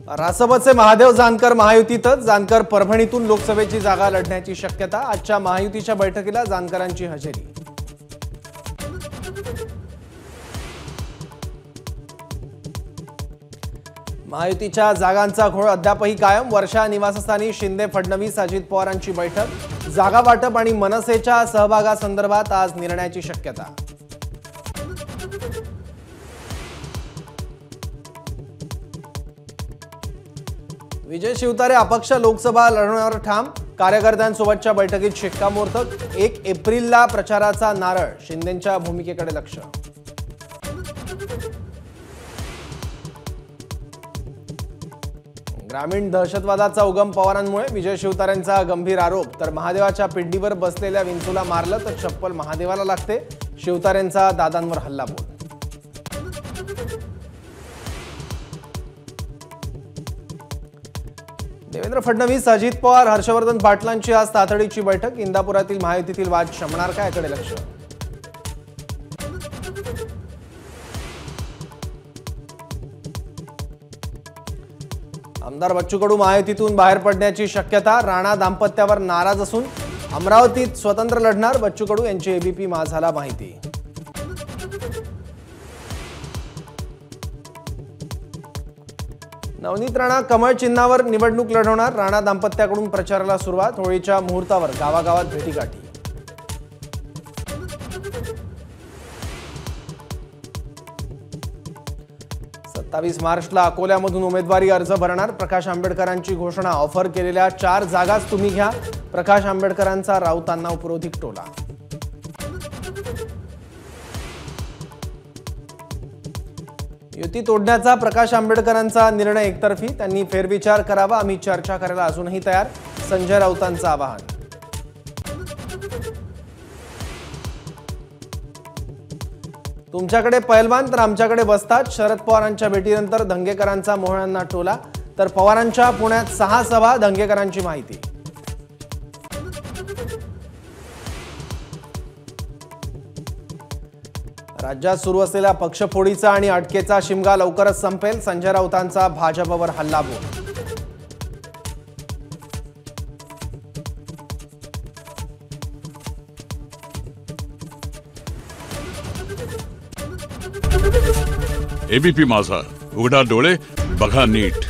रासपचे महादेव जानकर महायुतीतच जानकर परभणीतून लोकसभेची जागा लढण्याची शक्यता। आजच्या महायुतीच्या बैठकीला जानकरांची हजेरी। महायुतीच्या जागांचा घोळ अद्यापही कायम। वर्षा निवासस्थानी शिंदे फडणवीस अजित पवारांची बैठक। जागा वाटप आणि मनसेच्या सहभागासंदर्भात आज निर्णयाची शक्यता। विजय शिवतारे अपक्ष लोकसभा लढवण्यावर ठाम। कार्यकर्त्यांसोबतच्या बैठकीत शिक्कामोर्तब। 1 एप्रिलला प्रचाराचा नारळ। शिंदेंच्या भूमिकेकडे लक्ष। ग्रामीण दहशतवादाचा उगम पवारांमुळे। विजय शिवतारेंचा गंभीर आरोप। तर महादेवाच्या पिंडीवर बसलेल्या विंचूला मारलं तर चप्पल महादेवाला लागते। शिवतारेंचा दादांवर हल्लाबोल। देवेंद्र फडणवीस अजित पवार हर्षवर्धन पाटलांची आज तातडीची बैठक। इंदापुरातील महायुतीतील वाद शमणार का याकडे लक्ष। आमदार बच्चू कडू महायुतीतून बाहेर पडण्याची शक्यता। राणा दाम्पत्यावर नाराज असून अमरावतीत स्वतंत्र लढणार। बच्चू कडू यांची एबीपी माझाला माहिती। नवनीत राणा कमळ चिन्हावर निवडणूक लढवणार। राणा दाम्पत्याकडून प्रचाराला सुरुवात। होळीच्या मुहूर्तावर गावागावात भेटीगाठी। मार्चला अकोल्यामधून उमेदवारी अर्ज भरणार। प्रकाश आंबेडकरांची घोषणा। ऑफर केलेल्या 4 जागाच तुम्ही घ्या। प्रकाश आंबेडकरांचा राऊतांना उपरोधिक टोला। युती तोडण्याचा प्रकाश आंबेडकरांचा निर्णय एकतर्फी। त्यांनी फेरविचार करावा। आम्ही चर्चा करायला अजूनही तयार। संजय राऊतांचं आवाहन। तुमच्याकडे पैलवान तर आमच्याकडे बसतात। शरद पवारांच्या भेटीनंतर धंगेकरांचा मोहळांना टोला। तर पवारांच्या पुण्यात 6 सभा। धंगेकरांची माहिती। राज्यात सुरू असलेल्या पक्षफोडीचा आणि अटकेचा शिमगा लवकरच संपेल। संजय राऊतांचा भाजपवर हल्लाबोल। एबीपी माझा, उघडा डोळे बघा नीट।